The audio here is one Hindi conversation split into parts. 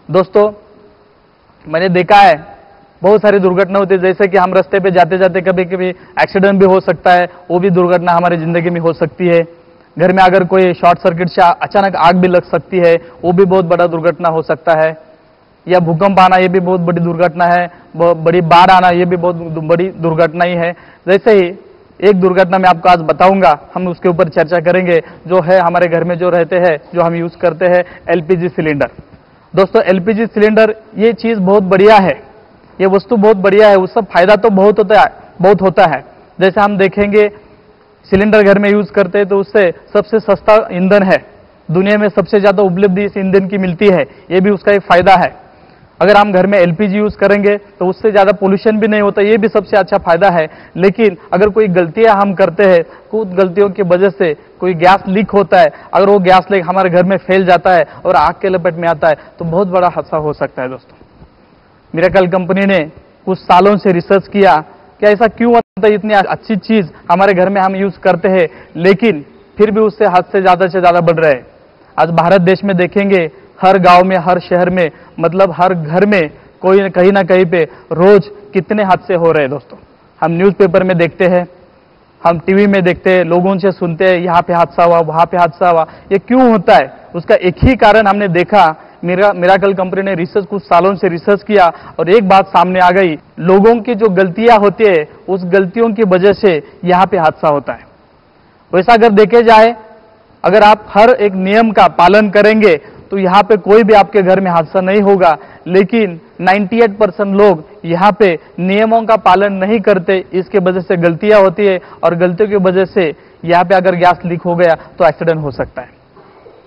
दोस्तों, मैंने देखा है बहुत सारी दुर्घटना होती है, जैसे कि हम रास्ते पे जाते जाते कभी कभी एक्सीडेंट भी हो सकता है, वो भी दुर्घटना हमारी जिंदगी में हो सकती है। घर में अगर कोई शॉर्ट सर्किट से अचानक आग भी लग सकती है, वो भी बहुत बड़ा दुर्घटना हो सकता है। या भूकंप आना, ये भी बहुत बड़ी दुर्घटना है। बड़ी बाढ़ आना, ये भी बहुत बड़ी दुर्घटना ही है। जैसे ही एक दुर्घटना मैं आपको आज बताऊंगा, हम उसके ऊपर चर्चा करेंगे, जो है हमारे घर में जो रहते हैं, जो हम यूज करते हैं, एलपीजी सिलेंडर। दोस्तों, एलपीजी सिलेंडर ये चीज बहुत बढ़िया है, ये वस्तु बहुत बढ़िया है, उसका फायदा तो बहुत होता है। जैसे हम देखेंगे, सिलेंडर घर में यूज करते हैं तो उससे सबसे सस्ता ईंधन है, दुनिया में सबसे ज्यादा उपलब्धि इस ईंधन की मिलती है, ये भी उसका एक फायदा है। अगर हम घर में एलपीजी यूज करेंगे तो उससे ज्यादा पोल्यूशन भी नहीं होता, ये भी सबसे अच्छा फायदा है। लेकिन अगर कोई गलतियां हम करते हैं, कुछ गलतियों की वजह से कोई गैस लीक होता है, अगर वो गैस लीक हमारे घर में फैल जाता है और आग के लपेट में आता है तो बहुत बड़ा हादसा हो सकता है। दोस्तों, मिरेकल कंपनी ने कुछ सालों से रिसर्च किया कि ऐसा क्यों होता है, इतनी अच्छी चीज हमारे घर में हम यूज करते हैं लेकिन फिर भी उससे हद से ज्यादा बढ़ रहे हैं। आज भारत देश में देखेंगे, हर गांव में, हर शहर में, मतलब हर घर में कोई कहीं ना कहीं पे रोज कितने हादसे हो रहे हैं। दोस्तों, हम न्यूज़पेपर में देखते हैं, हम टीवी में देखते हैं, लोगों से सुनते हैं, यहाँ पे हादसा हुआ, वहां पे हादसा हुआ। ये क्यों होता है? उसका एक ही कारण हमने देखा, मिरेकल कंपनी ने कुछ सालों से रिसर्च किया और एक बात सामने आ गई, लोगों की जो गलतियां होती है उस गलतियों की वजह से यहाँ पे हादसा होता है। वैसा अगर देखे जाए, अगर आप हर एक नियम का पालन करेंगे तो यहाँ पे कोई भी आपके घर में हादसा नहीं होगा। लेकिन 98% लोग यहाँ पे नियमों का पालन नहीं करते, इसके वजह से गलतियां होती है और गलतियों की वजह से यहाँ पे अगर गैस लीक हो गया तो एक्सीडेंट हो सकता है।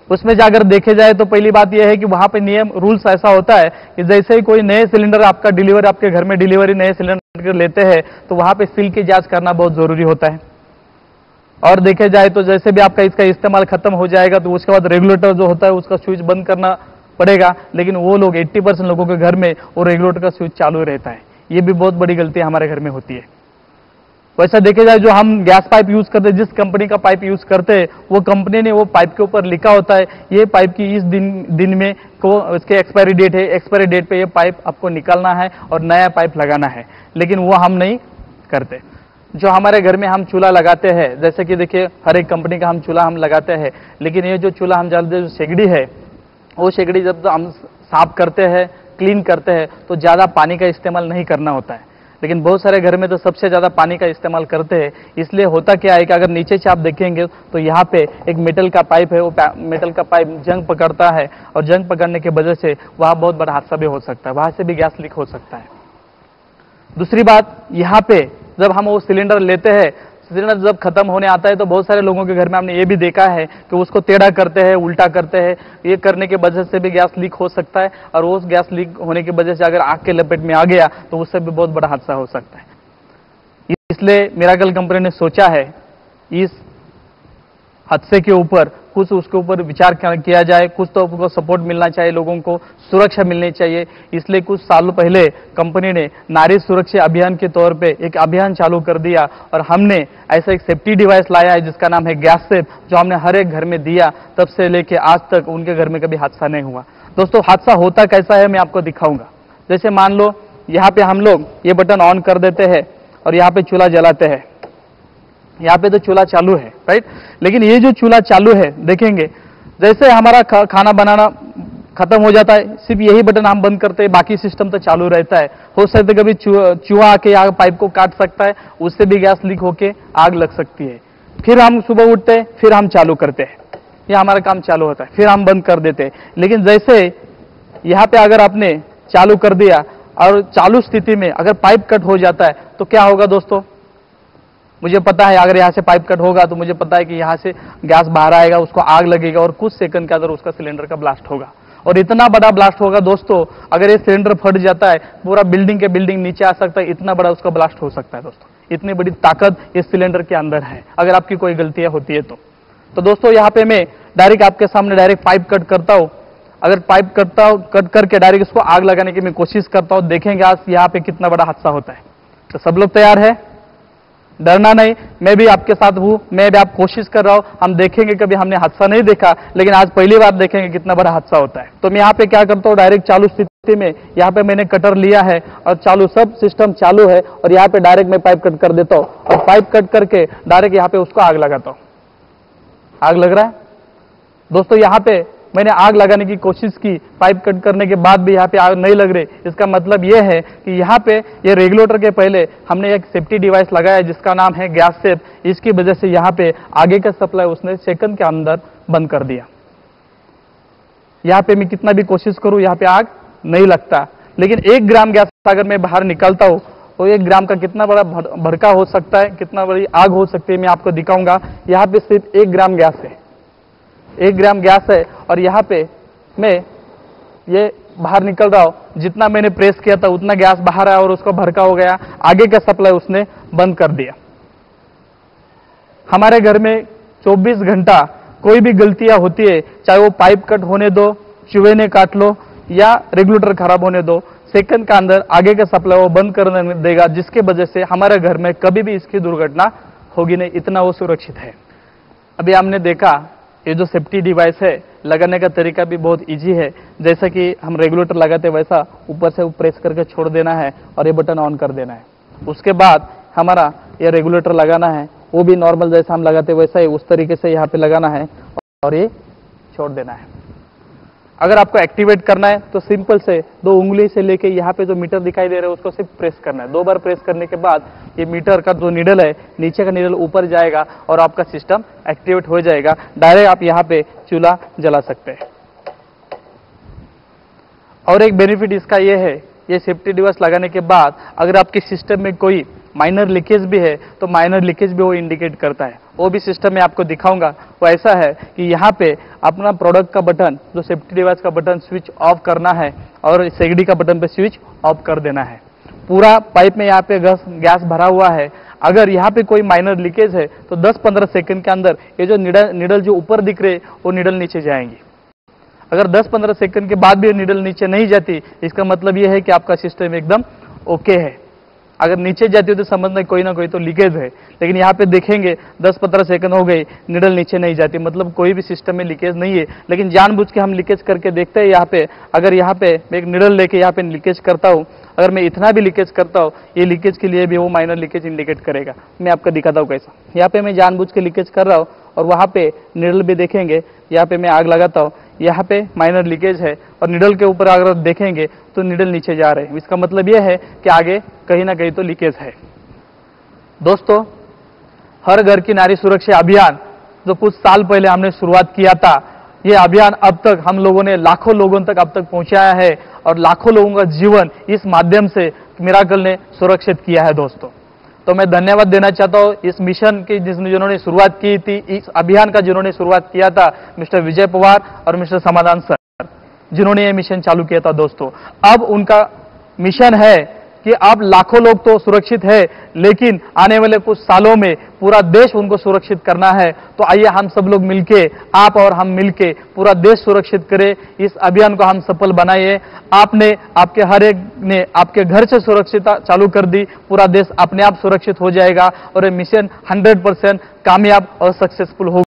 उसमें अगर देखे जाए तो पहली बात यह है कि वहां पे नियम रूल्स ऐसा होता है कि जैसे ही कोई नए सिलेंडर आपके घर में डिलीवरी नए सिलेंडर लेते हैं तो वहां पे सील की जांच करना बहुत जरूरी होता है। और देखे जाए तो जैसे भी आपका इसका इस्तेमाल खत्म हो जाएगा तो उसके बाद रेगुलेटर जो होता है उसका स्विच बंद करना पड़ेगा, लेकिन वो लोग 80% लोगों के घर में वो रेगुलेटर का स्विच चालू रहता है। ये भी बहुत बड़ी गलती हमारे घर में होती है। वैसा देखे जाए, जो हम गैस पाइप यूज करते हैं, जिस कंपनी का पाइप यूज करते हैं, वो कंपनी ने वो पाइप के ऊपर लिखा होता है ये पाइप की इस दिन में को इसके एक्सपायरी डेट है, एक्सपायरी डेट पे ये पाइप आपको निकालना है और नया पाइप लगाना है, लेकिन वो हम नहीं करते। जो हमारे घर में हम चूल्हा लगाते हैं, जैसे कि देखिए हर एक कंपनी का हम चूल्हा लगाते हैं, लेकिन ये जो चूल्हा हम जलाते हैं, जो शेगड़ी है, वो शेगड़ी जब हम साफ करते हैं, क्लीन करते हैं तो ज्यादा पानी का इस्तेमाल नहीं करना होता है। लेकिन बहुत सारे घर में तो सबसे ज्यादा पानी का इस्तेमाल करते हैं। इसलिए होता क्या है कि अगर नीचे से आप देखेंगे तो यहाँ पे एक मेटल का पाइप है, वो मेटल का पाइप जंग पकड़ता है और जंग पकड़ने की वजह से वहां बहुत बड़ा हादसा भी हो सकता है, वहां से भी गैस लीक हो सकता है। दूसरी बात, यहाँ पे जब हम वो सिलेंडर लेते हैं, सिलेंडर जब खत्म होने आता है तो बहुत सारे लोगों के घर में हमने ये भी देखा है कि उसको टेढ़ा करते हैं, उल्टा करते हैं। ये करने की वजह से भी गैस लीक हो सकता है और उस गैस लीक होने की वजह से अगर आग के लपेट में आ गया तो उससे भी बहुत बड़ा हादसा हो सकता है। इसलिए मिरेकल कंपनी ने सोचा है इस हादसे के ऊपर कुछ उसके ऊपर विचार किया जाए, कुछ तो उनको सपोर्ट मिलना चाहिए, लोगों को सुरक्षा मिलनी चाहिए। इसलिए कुछ सालों पहले कंपनी ने नारी सुरक्षा अभियान के तौर पे एक अभियान चालू कर दिया और हमने ऐसा एक सेफ्टी डिवाइस लाया है जिसका नाम है गैस सेफ, जो हमने हर एक घर में दिया। तब से लेके आज तक उनके घर में कभी हादसा नहीं हुआ। दोस्तों, हादसा होता कैसा है मैं आपको दिखाऊंगा। जैसे मान लो यहाँ पे हम लोग ये बटन ऑन कर देते हैं और यहाँ पे चूल्हा जलाते हैं, यहाँ पे तो चूल्हा चालू है, राइट। लेकिन ये जो चूल्हा चालू है, देखेंगे जैसे हमारा खाना बनाना खत्म हो जाता है, सिर्फ यही बटन हम बंद करते हैं, बाकी सिस्टम तो चालू रहता है। हो सकता है कभी चूहा आके आग पाइप को काट सकता है, उससे भी गैस लीक होके आग लग सकती है। फिर हम सुबह उठते हैं, फिर हम चालू करते हैं, ये हमारा काम चालू होता है, फिर हम बंद कर देते हैं। लेकिन जैसे यहाँ पे अगर आपने चालू कर दिया और चालू स्थिति में अगर पाइप कट हो जाता है तो क्या होगा दोस्तों? मुझे पता है अगर यहाँ से पाइप कट होगा तो मुझे पता है कि यहाँ से गैस बाहर आएगा, उसको आग लगेगा और कुछ सेकंड के अंदर उसका सिलेंडर का ब्लास्ट होगा। और इतना बड़ा ब्लास्ट होगा दोस्तों, अगर ये सिलेंडर फट जाता है पूरा बिल्डिंग के बिल्डिंग नीचे आ सकता है, इतना बड़ा उसका ब्लास्ट हो सकता है दोस्तों। इतनी बड़ी ताकत इस सिलेंडर के अंदर है अगर आपकी कोई गलतियां होती है तो दोस्तों यहाँ पे मैं डायरेक्ट आपके सामने डायरेक्ट पाइप कट करता हूँ। अगर पाइप कट करके डायरेक्ट इसको आग लगाने की मैं कोशिश करता हूँ, देखेंगे आज यहाँ पे कितना बड़ा हादसा होता है। तो सब लोग तैयार है? डरना नहीं, मैं भी आपके साथ हूं, मैं भी आप कोशिश कर रहा हूं। हम देखेंगे, कभी हमने हादसा नहीं देखा, लेकिन आज पहली बार देखेंगे कितना बड़ा हादसा होता है। तो मैं यहाँ पे क्या करता हूँ, डायरेक्ट चालू स्थिति में यहाँ पे मैंने कटर लिया है और चालू, सब सिस्टम चालू है और यहाँ पे डायरेक्ट मैं पाइप कट कर देता हूँ और पाइप कट करके डायरेक्ट यहाँ पे उसको आग लगाता हूँ। आग लग रहा है दोस्तों, यहाँ पे मैंने आग लगाने की कोशिश की, पाइप कट करने के बाद भी यहाँ पे आग नहीं लग रही। इसका मतलब यह है कि यहाँ पे ये रेगुलेटर के पहले हमने एक सेफ्टी डिवाइस लगाया जिसका नाम है गैस सेफ। इसकी वजह से यहाँ पे आगे का सप्लाई उसने सेकंड के अंदर बंद कर दिया। यहाँ पे मैं कितना भी कोशिश करूं, यहाँ पे आग नहीं लगता। लेकिन 1 ग्राम गैस अगर मैं बाहर निकालता हूं तो 1 ग्राम का कितना बड़ा भड़का हो सकता है, कितना बड़ी आग हो सकती है, मैं आपको दिखाऊंगा। यहाँ पे सिर्फ 1 ग्राम गैस है, 1 ग्राम गैस है और यहाँ पे मैं ये बाहर निकल रहा हूं। जितना मैंने प्रेस किया था उतना गैस बाहर आया और उसको भड़का हो गया, आगे का सप्लाई उसने बंद कर दिया। हमारे घर में 24 घंटा कोई भी गलतियां होती है, चाहे वो पाइप कट होने दो, चूहे ने काट लो या रेगुलेटर खराब होने दो, सेकंड का अंदर आगे का सप्लाई वो बंद कर देगा, जिसके वजह से हमारे घर में कभी भी इसकी दुर्घटना होगी नहीं, इतना वो सुरक्षित है। अभी हमने देखा ये जो सेफ्टी डिवाइस है लगाने का तरीका भी बहुत इजी है। जैसा कि हम रेगुलेटर लगाते वैसा ऊपर से प्रेस करके छोड़ देना है और ये बटन ऑन कर देना है। उसके बाद हमारा ये रेगुलेटर लगाना है, वो भी नॉर्मल जैसा हम लगाते वैसा ही उस तरीके से यहाँ पे लगाना है और ये छोड़ देना है। अगर आपको एक्टिवेट करना है तो सिंपल से 2 उंगली से लेके यहाँ पे जो मीटर दिखाई दे रहा है उसको सिर्फ प्रेस करना है। 2 बार प्रेस करने के बाद ये मीटर का जो नीडल है, नीचे का नीडल ऊपर जाएगा और आपका सिस्टम एक्टिवेट हो जाएगा। डायरेक्ट आप यहाँ पे चूल्हा जला सकते हैं। और एक बेनिफिट इसका ये है, ये सेफ्टी डिवाइस लगाने के बाद अगर आपके सिस्टम में कोई माइनर लीकेज भी है तो माइनर लीकेज भी वो इंडिकेट करता है। वो भी सिस्टम में आपको दिखाऊंगा। वो ऐसा है कि यहाँ पे अपना प्रोडक्ट का बटन, जो सेफ्टी डिवाइस का बटन स्विच ऑफ करना है और सीडी का बटन पे स्विच ऑफ कर देना है। पूरा पाइप में यहाँ पे गैस भरा हुआ है। अगर यहाँ पे कोई माइनर लीकेज है तो 10-15 सेकंड के अंदर ये जो नीडल जो ऊपर दिख रहे वो नीडल नीचे जाएंगी। अगर 10-15 सेकंड के बाद भी नीडल नीचे नहीं जाती, इसका मतलब ये है कि आपका सिस्टम एकदम ओके है। अगर नीचे जाती हो तो समझना कोई ना कोई तो लीकेज है। लेकिन यहाँ पे देखेंगे 10-15 सेकंड हो गई, नीडल नीचे नहीं जाती, मतलब कोई भी सिस्टम में लीकेज नहीं है। लेकिन जानबूझ के हम लीकेज करके देखते हैं। यहाँ पे अगर यहाँ पे मैं एक नीडल लेके यहाँ पे लीकेज करता हूँ, अगर मैं इतना भी लीकेज करता हूँ, ये लीकेज के लिए भी वो माइनर लीकेज इंडिकेट करेगा। मैं आपको दिखाता हूँ कैसा। यहाँ पे मैं जानबूझ के लीकेज कर रहा हूँ और वहाँ पे नीडल भी देखेंगे, यहाँ पे मैं आग लगाता हूँ, यहाँ पे माइनर लीकेज है और नीडल के ऊपर अगर देखेंगे तो नीडल नीचे जा रहे हैं। इसका मतलब यह है कि आगे कहीं ना कहीं तो लीकेज है। दोस्तों, हर घर की नारी सुरक्षा अभियान जो कुछ साल पहले हमने शुरुआत किया था, ये अभियान अब तक हम लोगों ने लाखों लोगों तक अब तक पहुंचाया है और लाखों लोगों का जीवन इस माध्यम से मिराकल ने सुरक्षित किया है। दोस्तों, तो मैं धन्यवाद देना चाहता हूँ इस मिशन की जिन्होंने शुरुआत की थी, इस अभियान का जिन्होंने शुरुआत किया था, मिस्टर विजय पवार और मिस्टर समाधान सर, जिन्होंने ये मिशन चालू किया था। दोस्तों, अब उनका मिशन है कि अब लाखों लोग तो सुरक्षित है, लेकिन आने वाले कुछ सालों में पूरा देश उनको सुरक्षित करना है। तो आइए हम सब लोग मिलके, आप और हम मिलके पूरा देश सुरक्षित करें। इस अभियान को हम सफल बनाइए। आपने, आपके हर एक ने आपके घर से सुरक्षितता चालू कर दी, पूरा देश अपने आप सुरक्षित हो जाएगा और ये मिशन 100% कामयाब और सक्सेसफुल होगा।